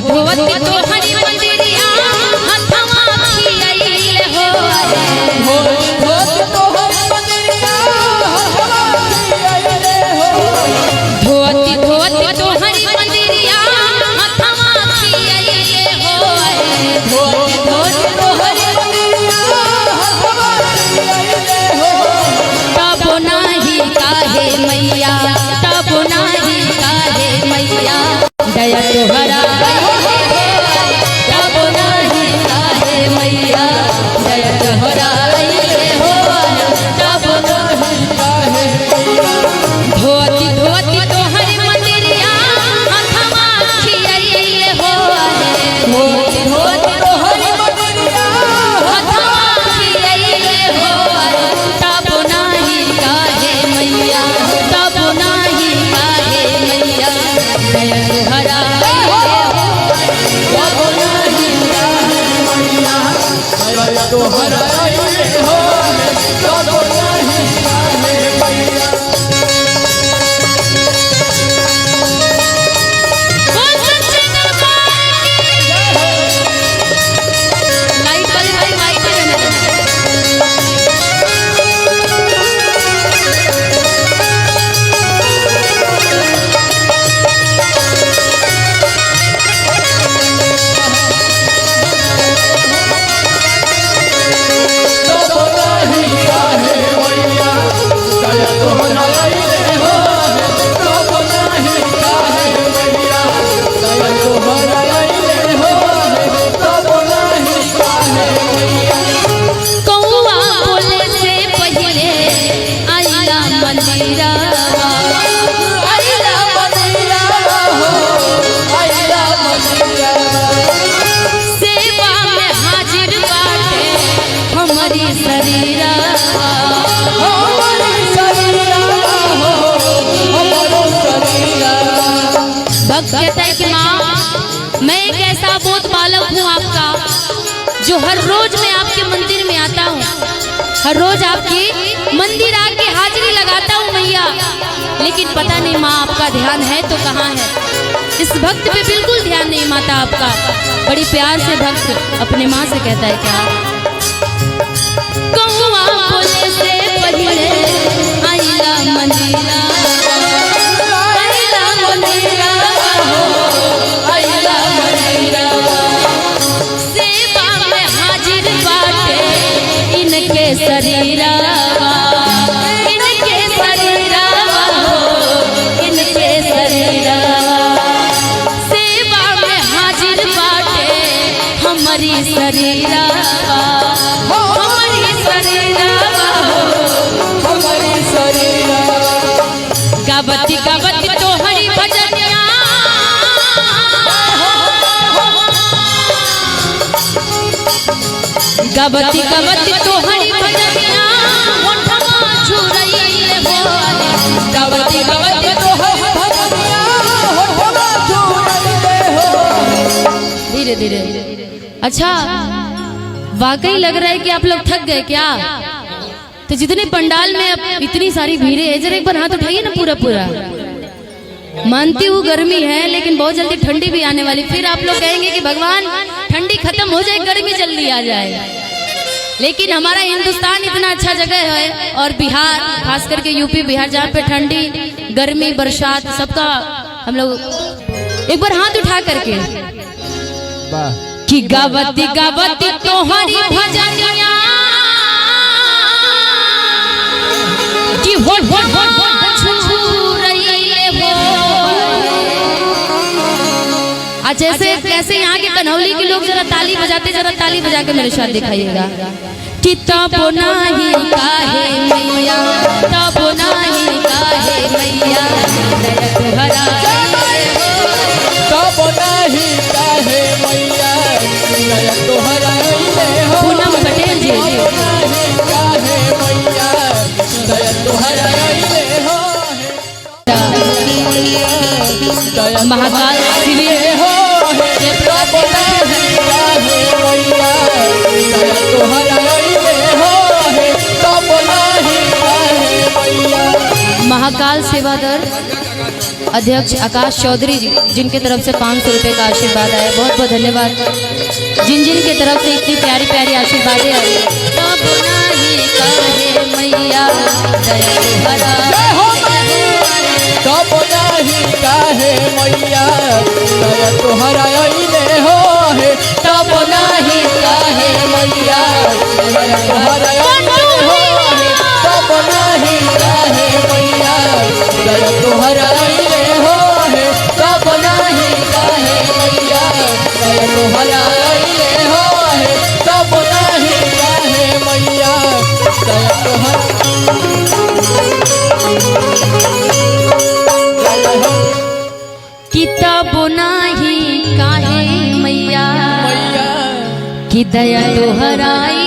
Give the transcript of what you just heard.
धोती धोती तोहरी मंदिरिया हथवा खियाइले हो धोती धोती तोहरी मंदिरिया हथवा खियाइले हो धोती धोती तोहरी मंदिरिया हथवा खियाइले हो धोती धोती तोहरी मंदिरिया हथवा खियाइले हो तब नाही काहे मैया तब नाही काहे मैया दया तोहरा तब नाही काहे मैया दया तोहरा हो तब नहीं काहे धोती धोती तोहरी मंदिरिया हथवा खियाइले हो धोती धोती तोहरी मंदिरिया हथवा खियाइले हो तब नाही काहे मैया तब नाही काहे मैया दया तोहरा तोहरा हो तब नहीं काहे मैया लाइट वाली भाई माइक पे रहने कौआ बोले से पहले आइला मंदिरा आइला मंदिरा हो आइला मंदिरा सेवा में हाजिर बाटे हमारी शरीरा हमारे शरीरा हो हमारे शरीरा भक्त कहता है कि माँ मैं एक ऐसा बोध बालक हूँ आपका जो हर रोज मैं आपके मंदिर में आता हूँ हर रोज आपकी मंदिर आके हाजिरी लगाता हूँ मैया लेकिन पता नहीं माँ आपका ध्यान है तो कहाँ है इस भक्त पे बिल्कुल ध्यान नहीं माता आपका बड़ी प्यार से भक्त अपने माँ से कहता है क्या कौआ बोले से पहले आइला मंदिरा आइला मंदिरा हो आइला मंदिरा सेवा में हाजिर बाटे इनके शरीरा इनके शरीरा हो इनके शरीरा सेवा में हाजिर बाटे हमारी शरीरा हमारी शरीरा हमारे शरीरा गावती गावती तोहरी भजनिया गावती गावती तोहरी भजनिया मोठमा छुरइले हो गावती गावती तोहरी भजनिया होठवा छुरइले हो धीरे धीरे अच्छा वाकई लग रहा है कि आप लोग थक गए क्या तो जितने पंडाल में अब इतनी सारी भीड़े है जरा एक बार हाथ उठाइए ना पूरा पूरा मानती हूँ गर्मी है लेकिन बहुत जल्दी ठंडी भी आने वाली फिर आप लोग कहेंगे कि भगवान ठंडी खत्म हो जाए गर्मी जल्दी आ जाए लेकिन हमारा हिंदुस्तान इतना अच्छा जगह है और बिहार खास करके यूपी बिहार जहाँ पे ठंडी गर्मी बरसात सबका हम लोग एक बार हाथ उठा करके कि गावती गावती तोहरी भजनिया कि हो छुरइले हो आज जैसे कैसे यहाँ के कन्हौली के लोग जरा ताली बजाते जरा ताली बजा के मेरे साथ दिखाइएगा कि तब नाही काहे मैया तब नाही काहे मैया दया तोहरा तब नहीं काहे मैया दया तोहरा हो पूनम पटेल जी नहीं काहे मैया दया तोहरा हो महाकाल इसलिए हो तब नहीं काहे मैया दया तोहरा हो तब नहीं काहे मैया महाकाल सेवा दर अध्यक्ष आकाश चौधरी जी, जिनके तरफ से 500 रुपये का आशीर्वाद आया, बहुत बहुत धन्यवाद। जिन जिन की तरफ से इतनी प्यारी प्यारी आशीर्वादें आई, तब नाही कहे मैया दया तुम्हारा, तब नाही काहे मैया दया तोहरा अइले हो हे, तब नाही काहे मैया दया तोहरा अइले हो हे, तब नाही काहे मैया दया तोहरा अइले हो हे, तब नाही काहे मैया दया तोहरा अइले हो हे, तब नाही काहे मैया दया तोहरा किताब नाही काहे मैया मैया कि दया तोहराई